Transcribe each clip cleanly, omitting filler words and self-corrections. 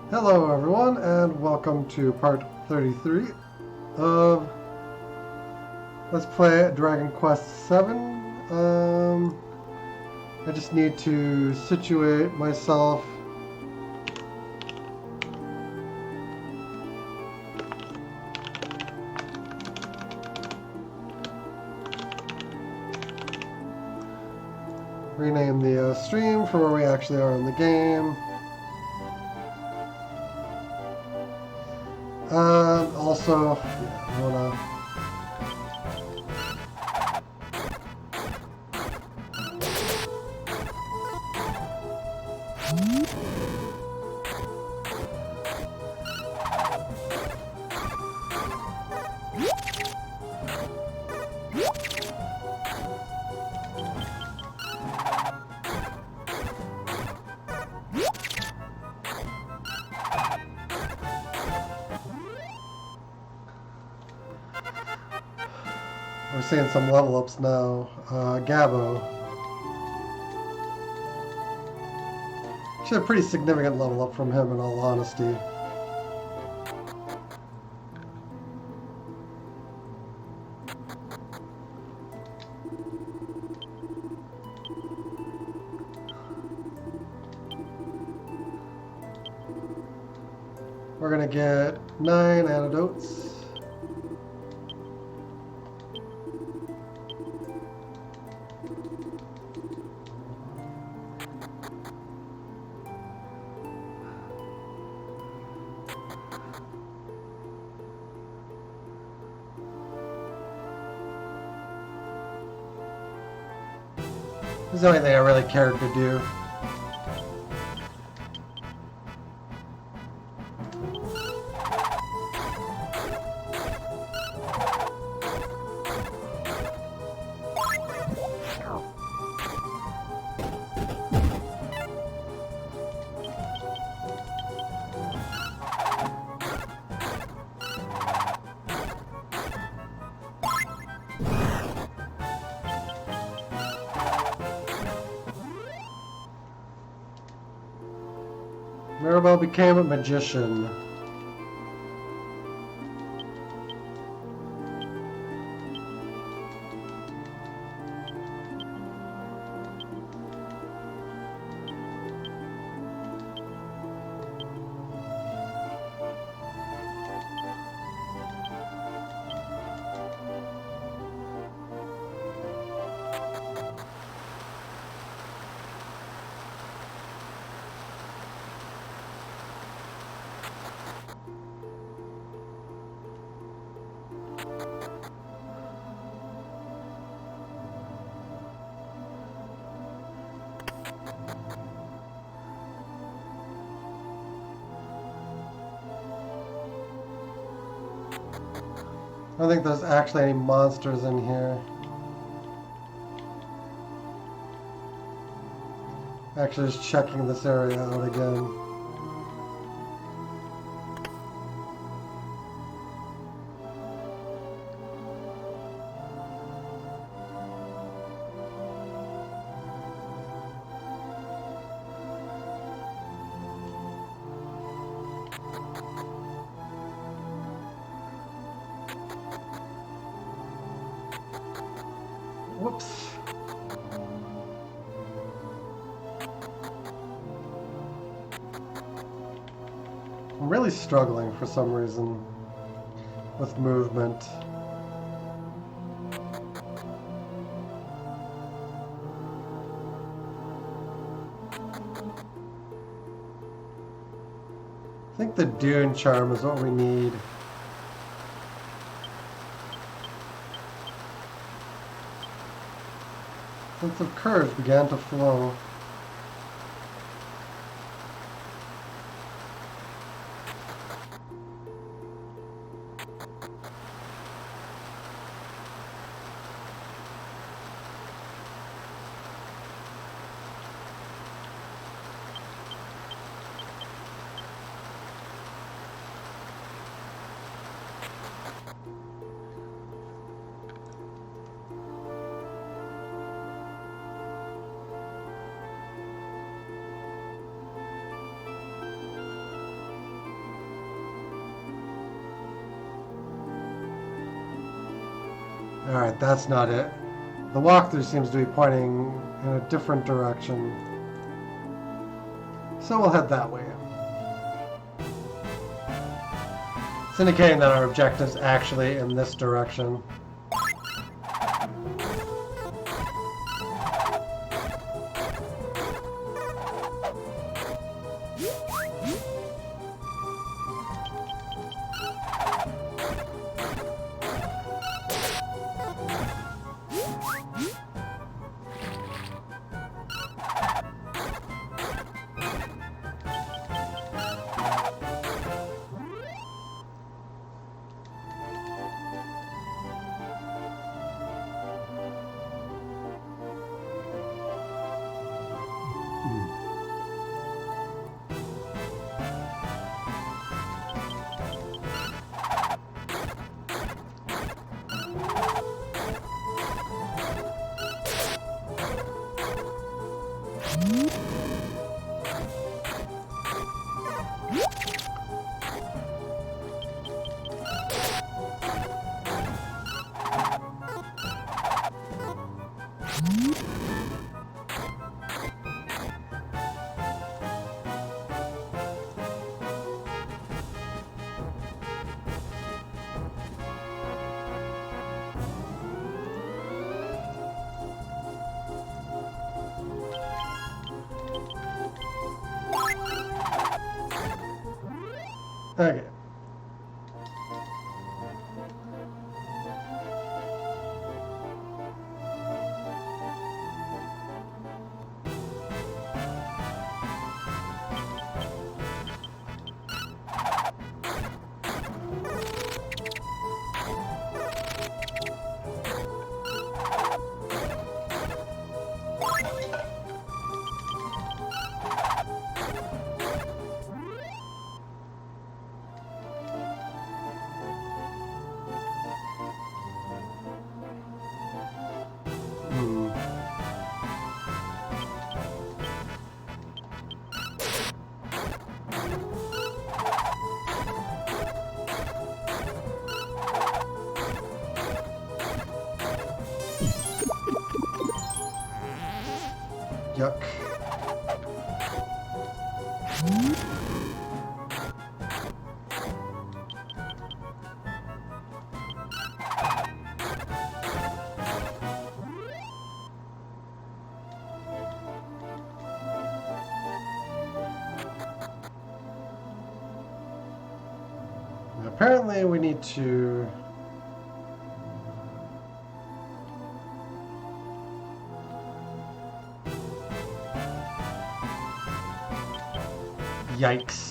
Hello everyone and welcome to part 33 of Let's Play Dragon Quest VII. I just need to situate myself. Rename the stream for where we actually are in the game. Also, I wanna we're seeing some level ups now. Gabo. Actually a pretty significant level up from him in all honesty. We're gonna get 9 antidotes. This is the only thing I really cared to do. Mirabelle became a magician. I don't think there's actually any monsters in here. Actually, just checking this area out again. Whoops. I'm really struggling for some reason with movement. I think the Dune Charm is what we need. Sense of courage began to flow. Alright, that's not it. The walkthrough seems to be pointing in a different direction. So we'll head that way. It's indicating that our objective's actually in this direction. Okay. Yuck. Apparently we need to yikes.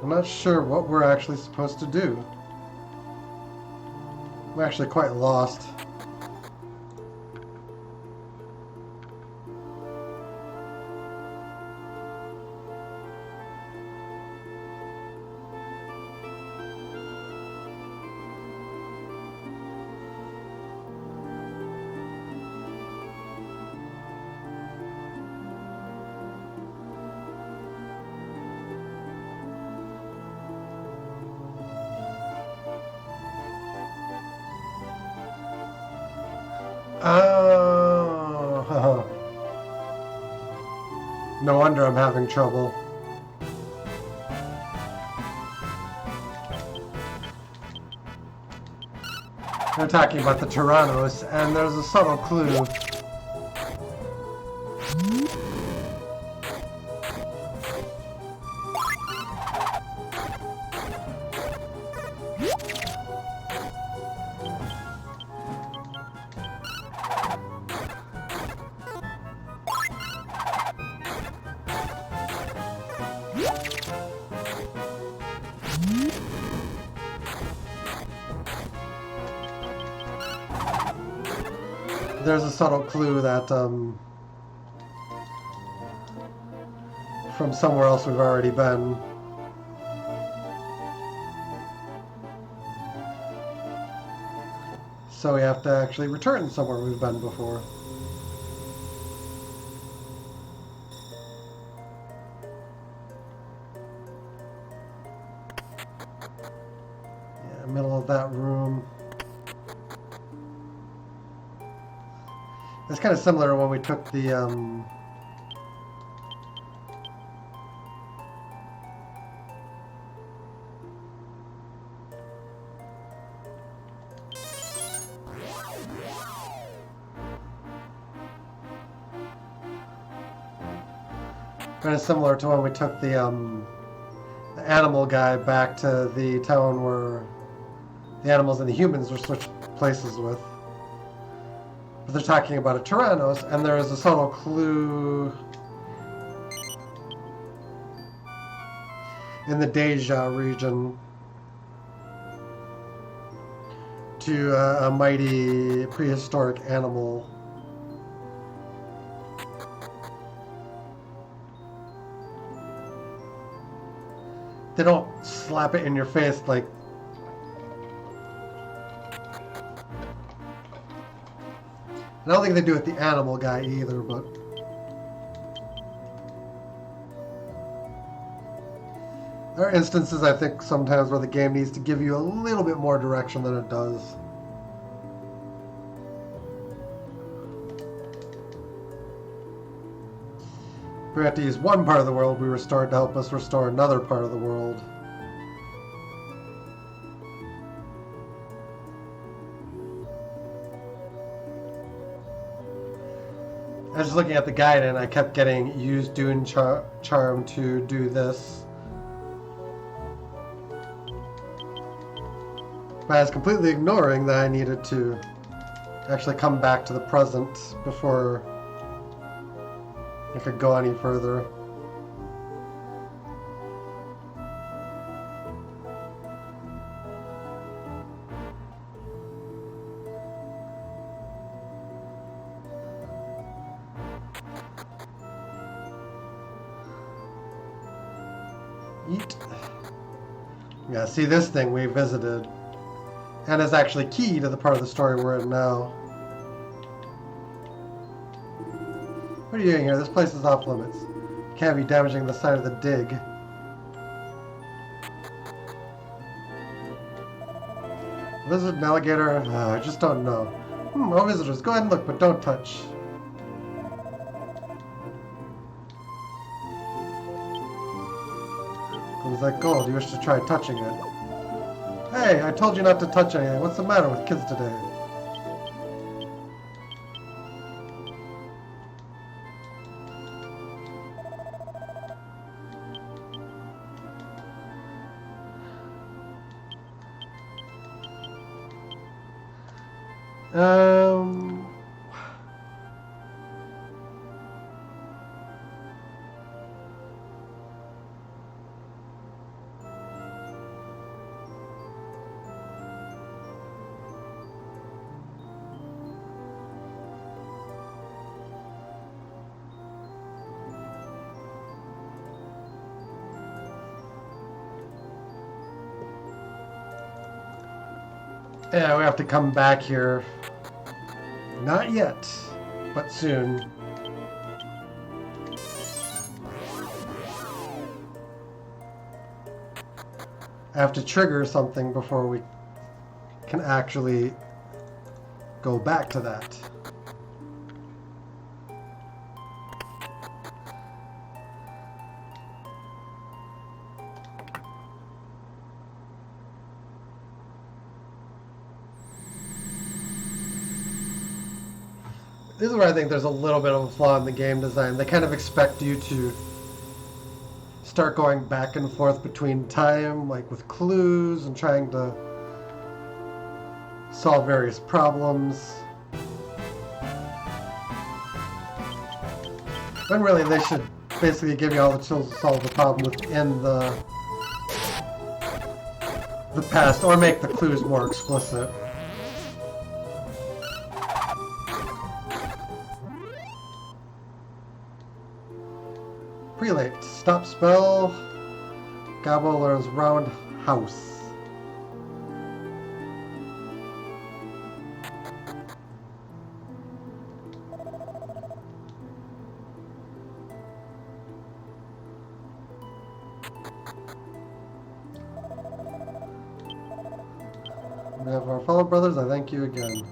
I'm not sure what we're actually supposed to do. I'm actually quite lost. Oh, no wonder I'm having trouble. They're talking about the Tyrannos, and there's a subtle clue. there's a subtle clue that from somewhere else we've already been. So we have to actually return somewhere we've been before. Yeah, middle of that room. It's kind of similar to when we took the kind of similar to when we took the animal guy back to the town where the animals and the humans were switched places with. But they're talking about a Tyrannos, and there is a subtle clue in the Deja region to a mighty prehistoric animal. They don't slap it in your face like I don't think they do it with the animal guy either, but there are instances I think sometimes where the game needs to give you a little bit more direction than it does. We have to use one part of the world we restored to help us restore another part of the world. I was just looking at the guide and I kept getting use Dune Charm to do this. But I was completely ignoring that I needed to actually come back to the present before I could go any further. Yeet. Yeah, see, this thing we visited, and is actually key to the part of the story we're in now. What are you doing here? This place is off limits. Can't be damaging the side of the dig. Lizard and alligator? I just don't know. Oh, visitors, go ahead and look, but don't touch. Comes like gold. You wish to try touching it. Hey, I told you not to touch anything. What's the matter with kids today? Yeah, we have to come back here. Not yet, but soon. I have to trigger something before we can actually go back to that. This is where I think there's a little bit of a flaw in the game design. They kind of expect you to start going back and forth between time, like with clues and trying to solve various problems. When really they should basically give you all the tools to solve the problem within the past, or make the clues more explicit. Prelate. Stop spell. Gabo learns round house. We have our fellow brothers, I thank you again.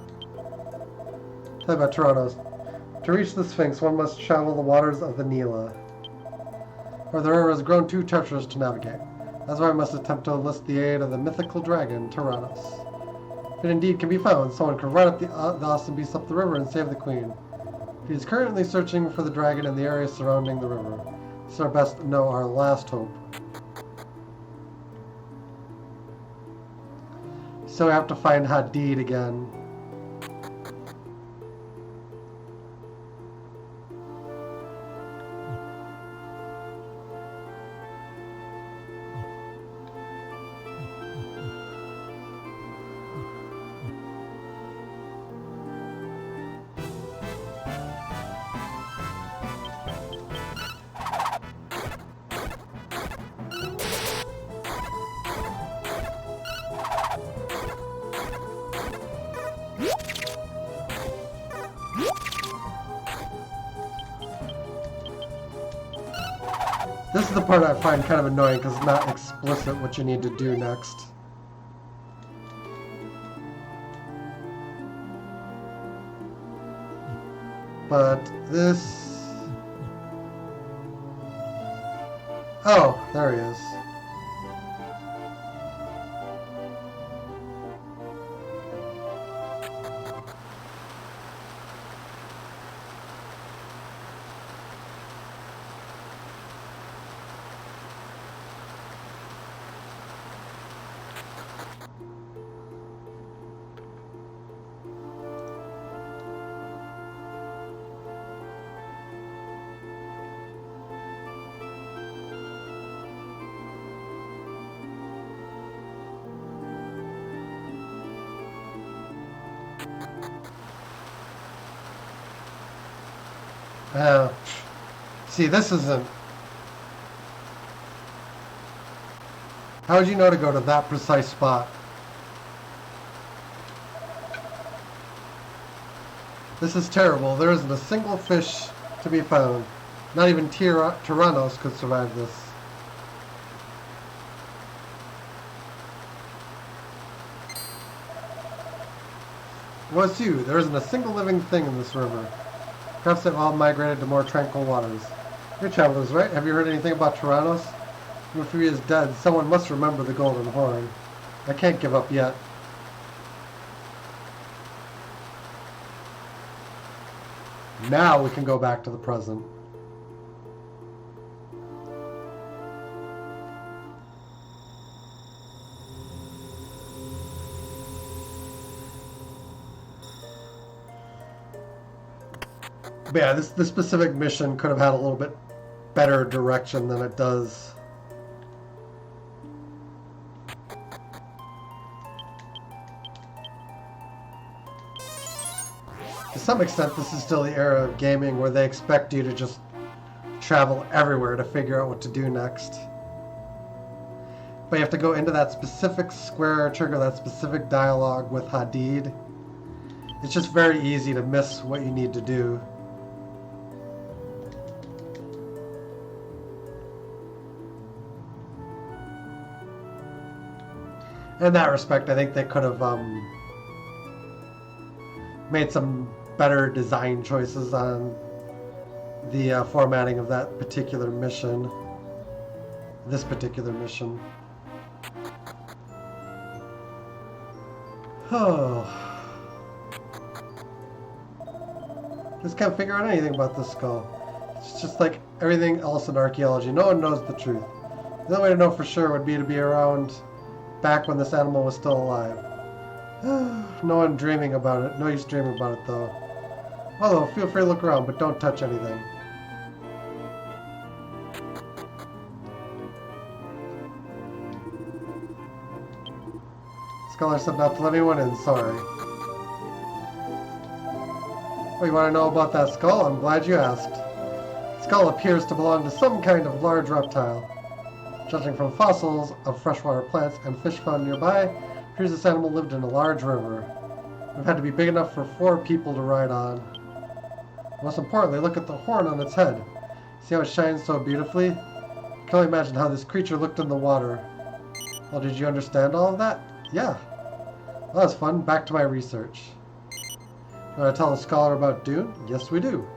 Tell you about Tyrannos. To reach the Sphinx, one must travel the waters of the Nila, where the river has grown too treacherous to navigate. That's why I must attempt to enlist the aid of the mythical dragon, Tyrannos. If it indeed can be found, someone can ride up the awesome beast up the river and save the queen. He is currently searching for the dragon in the area surrounding the river. It's our best, no, our last hope. So we have to find Hadid again. This is the part I find kind of annoying because it's not explicit what you need to do next. But this... Oh, there he is. See, this isn't... How would you know to go to that precise spot? This is terrible. There isn't a single fish to be found. Not even Tyrannos could survive this. What's you? There isn't a single living thing in this river. Perhaps they've all migrated to more tranquil waters. You're travelers, right? Have you heard anything about Tyrannos? If he is dead, someone must remember the Golden Horn. I can't give up yet. Now we can go back to the present. But yeah, this specific mission could have had a little bit better direction than it does. To some extent, this is still the era of gaming where they expect you to just travel everywhere to figure out what to do next. But you have to go into that specific square, trigger that specific dialogue with Hadid. It's just very easy to miss what you need to do. In that respect, I think they could have made some better design choices on the formatting of that particular mission. This particular mission. Oh. Just can't figure out anything about this skull. It's just like everything else in archaeology. No one knows the truth. The only way to know for sure would be to be around back when this animal was still alive. No one dreaming about it. No use dreaming about it, though. Although, feel free to look around, but don't touch anything. Scholar said not to let anyone in, sorry. Oh, you want to know about that skull? I'm glad you asked. skull appears to belong to some kind of large reptile. Judging from fossils of freshwater plants and fish found nearby, it appears this animal lived in a large river. It had to be big enough for 4 people to ride on. Most importantly, look at the horn on its head. See how it shines so beautifully? I can only imagine how this creature looked in the water. Well, did you understand all of that? Yeah. Well, that was fun. Back to my research. You want to tell the scholar about Dune? Yes, we do.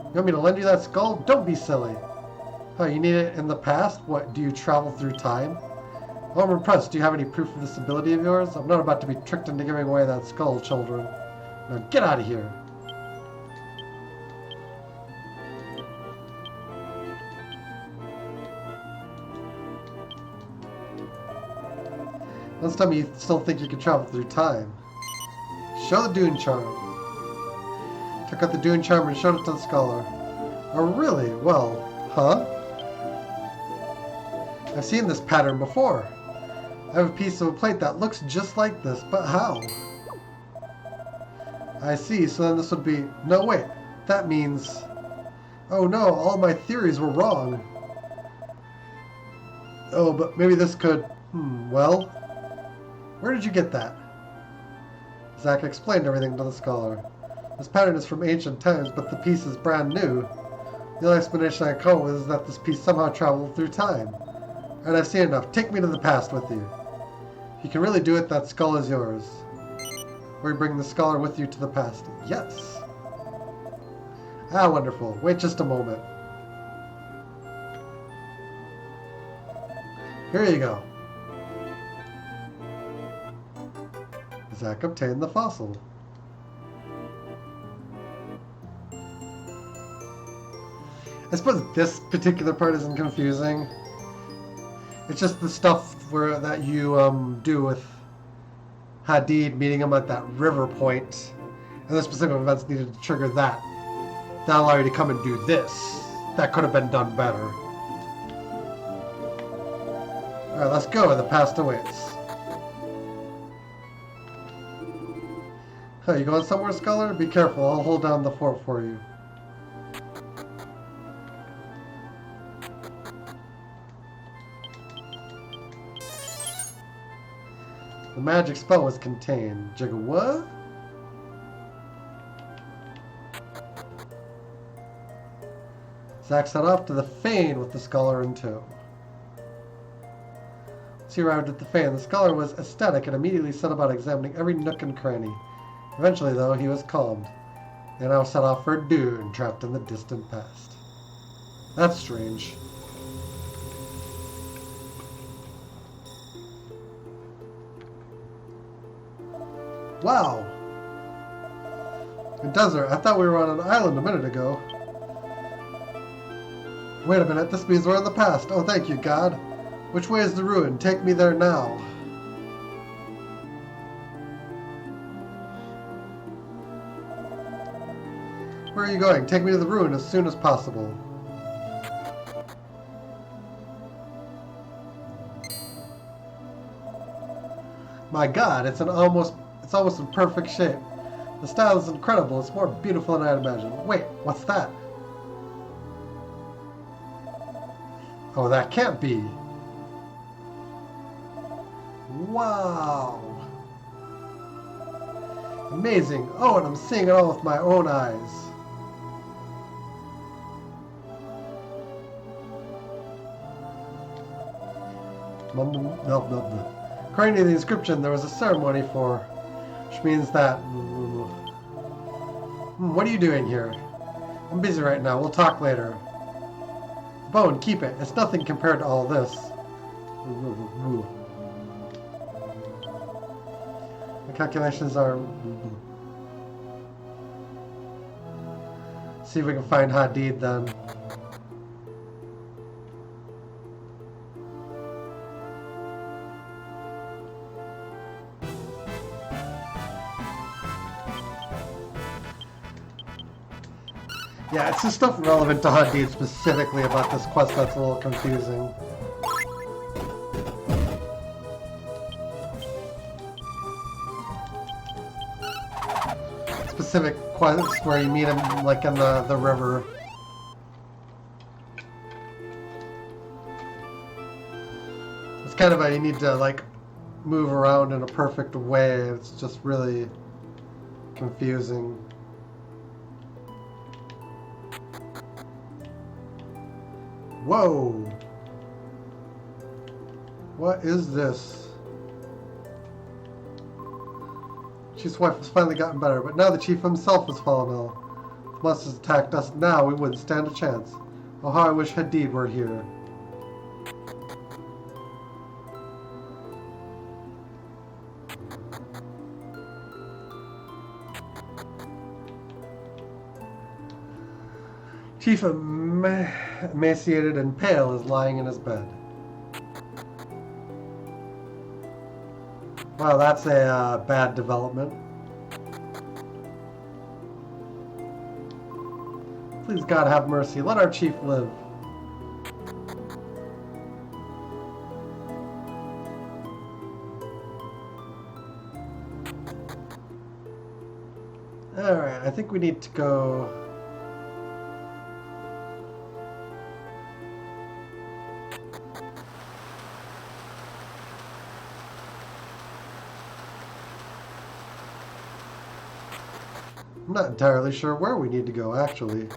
You want me to lend you that skull? Don't be silly. Oh, you need it in the past? What, do you travel through time? Well, I'm impressed. Do you have any proof of this ability of yours? I'm not about to be tricked into giving away that skull, children. Now get out of here. Don't tell me you still think you can travel through time. Show the Dune charm. Took out the Dune charm and showed it to the scholar. Oh, really? Well, huh? I've seen this pattern before. I have a piece of a plate that looks just like this, but how? I see, so then this would be... No, wait. That means... Oh no, all my theories were wrong. Oh, but maybe this could... well... Where did you get that? Zack explained everything to the scholar. This pattern is from ancient times, but the piece is brand new. The only explanation I come with is that this piece somehow traveled through time. Alright, I've seen enough. Take me to the past with you. If you can really do it, that skull is yours. Or you bring the scholar with you to the past. Yes. Ah, wonderful. Wait just a moment. Here you go. Zack obtained the fossil. I suppose this particular part isn't confusing. It's just the stuff that you do with Hadid, meeting him at that river point, and the specific events needed to trigger that. That allow you to come and do this. That could have been done better. Alright, let's go. The past awaits. Oh, you going somewhere, scholar? Be careful. I'll hold down the fort for you. The magic spell was contained. Jigga what? Zack set off to the Fane with the scholar in tow. As he arrived at the Fane, the scholar was ecstatic and immediately set about examining every nook and cranny. Eventually, though, he was calmed. They now set off for Dune, trapped in the distant past. That's strange. Wow! A desert. I thought we were on an island a minute ago. Wait a minute, this means we're in the past. Oh, thank you, God. Which way is the ruin? Take me there now. Where are you going? Take me to the ruin as soon as possible. My God, it's almost in perfect shape. The style is incredible. It's more beautiful than I'd imagined. Wait, what's that? Oh, that can't be. Wow. Amazing. Oh, and I'm seeing it all with my own eyes. According to the inscription, there was a ceremony for, which means that... What are you doing here? I'm busy right now. We'll talk later. Bone, keep it. It's nothing compared to all this. The calculations are... See if we can find Hadid then. Yeah, it's the stuff relevant to Hadid specifically about this quest that's a little confusing. specific quest where you meet him like in the river. It's kind of a, you need to like move around in a perfect way. It's just really confusing. Whoa! What is this? Chief's wife has finally gotten better, but now the chief himself has fallen ill. If the monsters attacked us now, we wouldn't stand a chance. Oh, how I wish Hadid were here. Chief, emaciated and pale, is lying in his bed. Wow, that's a bad development. Please, God, have mercy. Let our chief live. Alright, I think we need to go... I'm not entirely sure where we need to go, actually.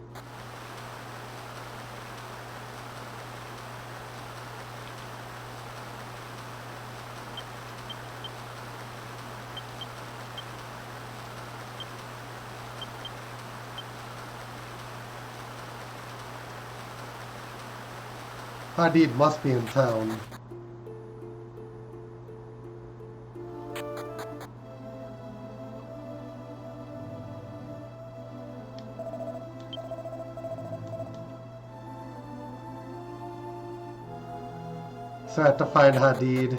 Hadid must be in town. So I have to find Hadid.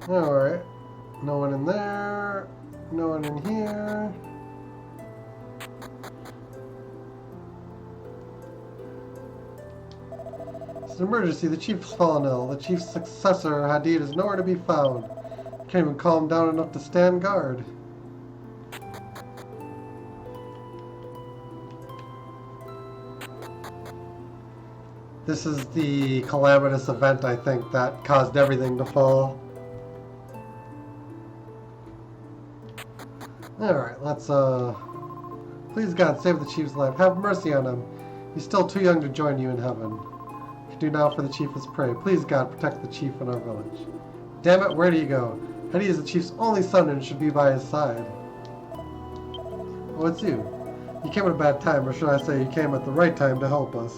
Alright. No one in there. No one in here. It's an emergency. The chief's fallen ill. The chief's successor, Hadid, is nowhere to be found. Can't even calm him down enough to stand guard. This is the calamitous event, I think, that caused everything to fall. Alright, let's, please, God, save the chief's life. Have mercy on him. He's still too young to join you in heaven. Do now for the chief is pray. Please, God, protect the chief in our village. Damn it, where do you go? Hadid is the chief's only son and should be by his side. Oh, it's you. You came at a bad time, or should I say you came at the right time to help us.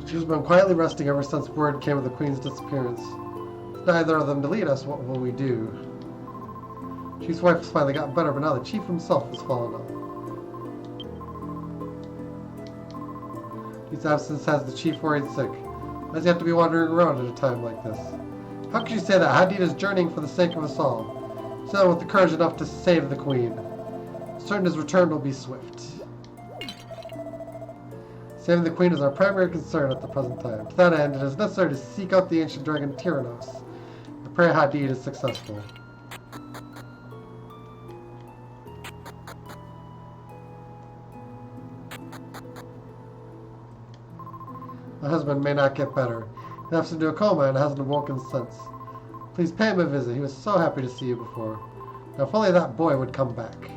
She's been quietly resting ever since word came of the Queen's disappearance. With neither of them to lead us, what will we do? Chief's wife has finally gotten better, but now the chief himself has fallen ill. His absence has the chief worried sick. Why does he have to be wandering around at a time like this? How could you say that? Hadid is journeying for the sake of us all. So with the courage enough to save the Queen. Certain his return will be swift. Saving the Queen is our primary concern at the present time. To that end, it is necessary to seek out the ancient dragon Tyrannos. I pray Hadid is successful. My husband may not get better. He lapsed into a coma and hasn't awoken since. Please pay him a visit. He was so happy to see you before. Now, if only that boy would come back.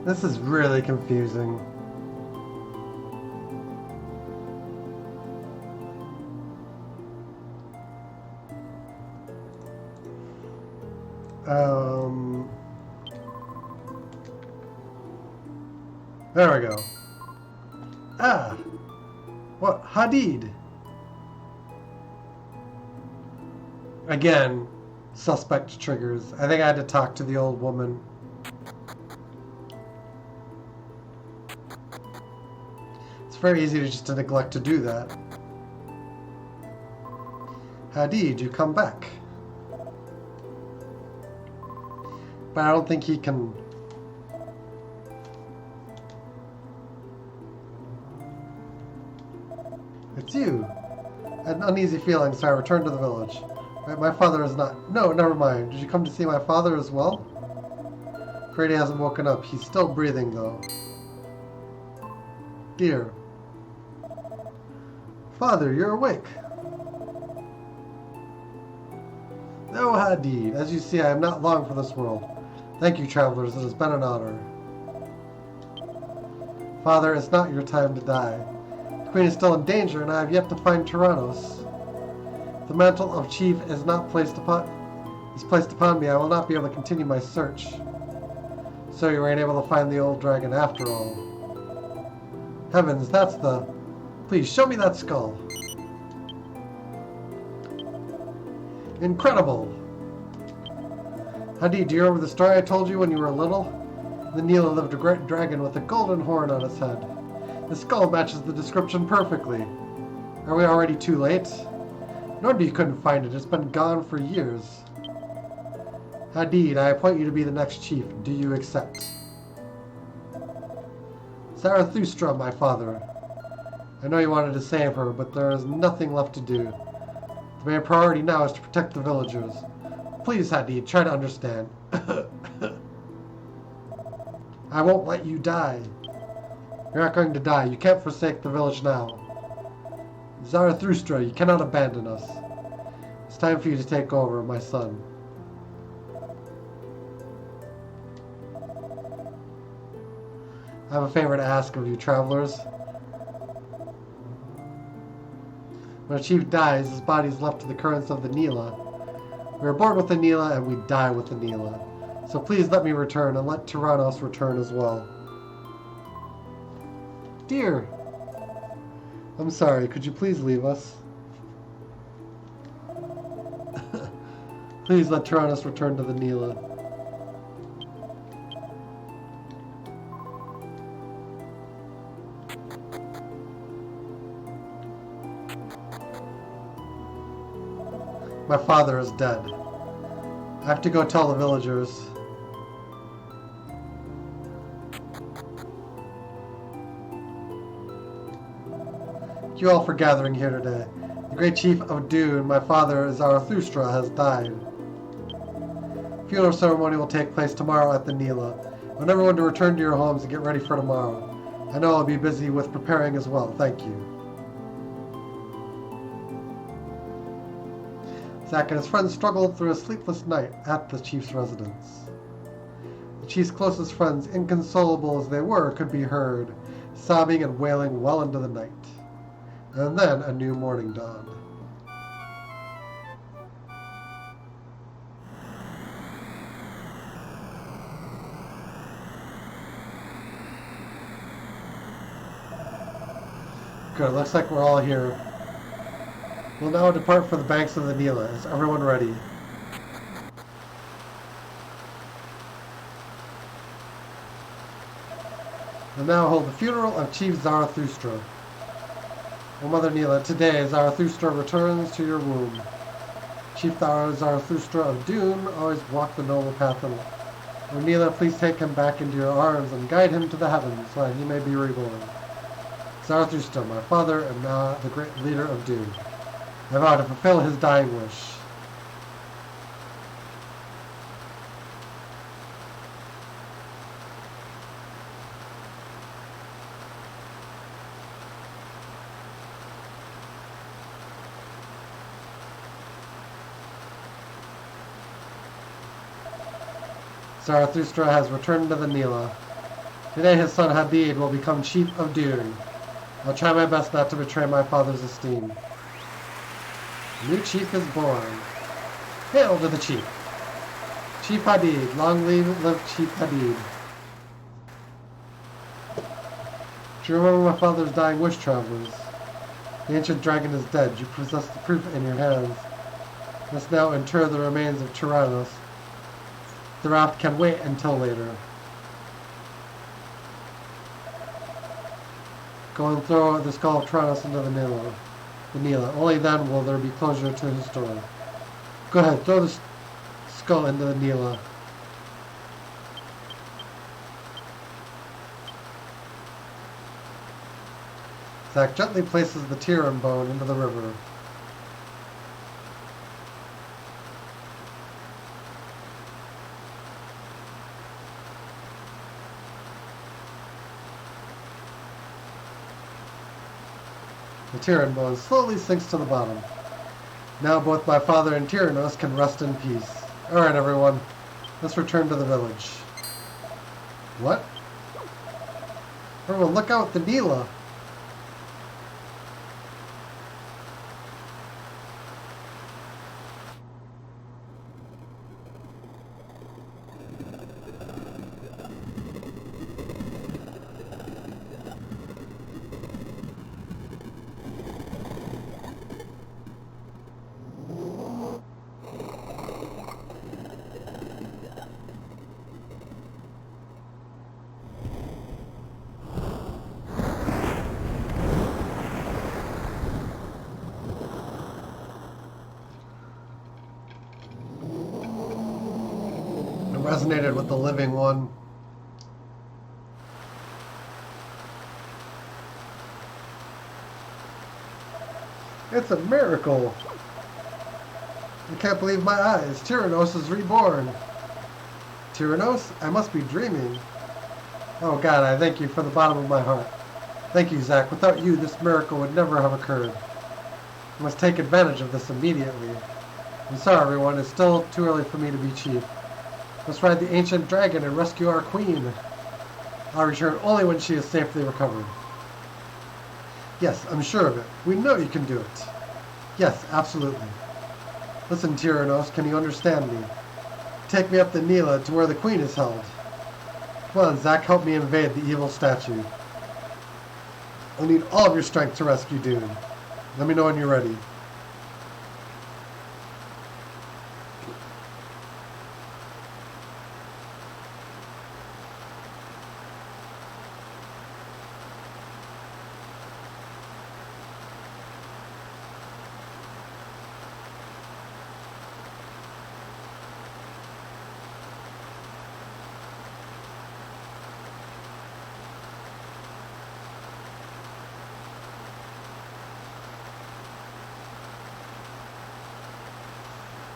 This is really confusing. There we go. Ah! What? Hadid! Again, suspect triggers. I think I had to talk to the old woman. It's very easy to just neglect to do that. Hadid, you come back. But I don't think he can... It's you. I had an uneasy feeling, so I returned to the village. My father is not... No, never mind. Did you come to see my father as well? Afraid he hasn't woken up. He's still breathing, though. Dear. Father, you're awake. No, Hadid. As you see, I am not long for this world. Thank you, travelers. It has been an honor. Father, it's not your time to die. The Queen is still in danger, and I have yet to find Tyrannos. If the mantle of chief is placed upon me, I will not be able to continue my search. So you were unable to find the old dragon after all. Heavens, that's the... Please, show me that skull. Incredible! Hadid, do you remember the story I told you when you were little? In the Nila lived a great dragon with a golden horn on its head. The skull matches the description perfectly. Are we already too late? No wonder you couldn't find it. It's been gone for years. Hadid, I appoint you to be the next chief. Do you accept? Zarathustra, my father. I know you wanted to save her, but there is nothing left to do. The main priority now is to protect the villagers. Please, Hadid, try to understand. I won't let you die. You're not going to die. You can't forsake the village now. Zarathustra, you cannot abandon us. It's time for you to take over, my son. I have a favor to ask of you, travelers. When a chief dies, his body is left to the currents of the Nila. We are born with the Nila, and we die with the Nila. So please let me return, and let Tyrannos return as well. Dear! I'm sorry, could you please leave us? Please let Tyrannos return to the Nila. My father is dead. I have to go tell the villagers. Thank you all for gathering here today. The great chief of Dune, my father Zarathustra, has died. The funeral ceremony will take place tomorrow at the Nila. I want everyone to return to your homes and get ready for tomorrow. I know I'll be busy with preparing as well. Thank you. Zack and his friends struggled through a sleepless night at the chief's residence. The chief's closest friends, inconsolable as they were, could be heard, sobbing and wailing well into the night. And then a new morning dawned. Good, looks like we're all here. We'll now depart for the banks of the Nila. Is everyone ready? We'll now hold the funeral of Chief Zarathustra. O Mother Nila, today Zarathustra returns to your womb. Chief Zarathustra of Dune always walked the noble path of life. O Neela, please take him back into your arms and guide him to the heavens, so that he may be reborn. Zarathustra, my father, and now the great leader of Dune. I vow to fulfill his dying wish. Zarathustra has returned to the Neela. Today his son Hadid will become chief of Dune. I'll try my best not to betray my father's esteem. A new chief is born. Hail to the chief. Chief Hadid. Long live Chief Hadid. Do you remember my father's dying wish, travelers? The ancient dragon is dead. You possess the proof in your hands. You must now inter the remains of Tyrannos. The raft can wait until later. Go and throw the skull of Tyrannos into the Neela. Only then will there be closure to his story. Go ahead, throw the skull into the Neela. Zack gently places the Tyrann bone into the river. The Tyrann bone slowly sinks to the bottom. Now both my father and Tyrannos can rest in peace. Alright, everyone. Let's return to the village. What? Everyone, look out, the Neela! Resonated with the living one. It's a miracle. I can't believe my eyes. Tyrannos is reborn. Tyrannos? I must be dreaming. Oh God, I thank you from the bottom of my heart. Thank you, Zack. Without you, this miracle would never have occurred. I must take advantage of this immediately. I'm sorry, everyone. It's still too early for me to be chief. Let's ride the ancient dragon and rescue our queen. I'll return only when she is safely recovered. Yes, I'm sure of it. We know you can do it. Yes, absolutely. Listen, Tyrannos, can you understand me? Take me up the Neela to where the queen is held. Come on, Zack, help me invade the evil statue. I'll need all of your strength to rescue Dune. Let me know when you're ready.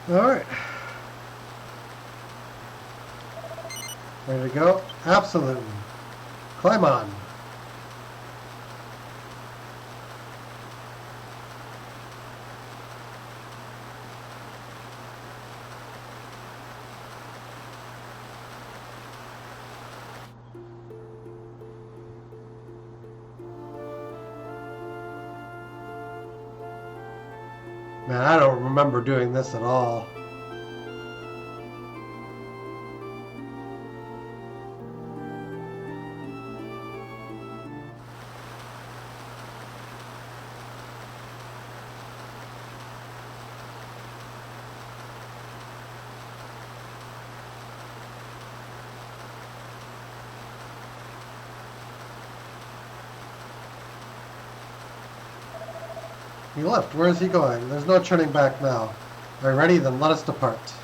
Alright. Ready to go? Absolutely. Climb on. Man, I don't remember doing this at all. He left. Where is he going? There's no turning back now. Are you ready? Then let us depart.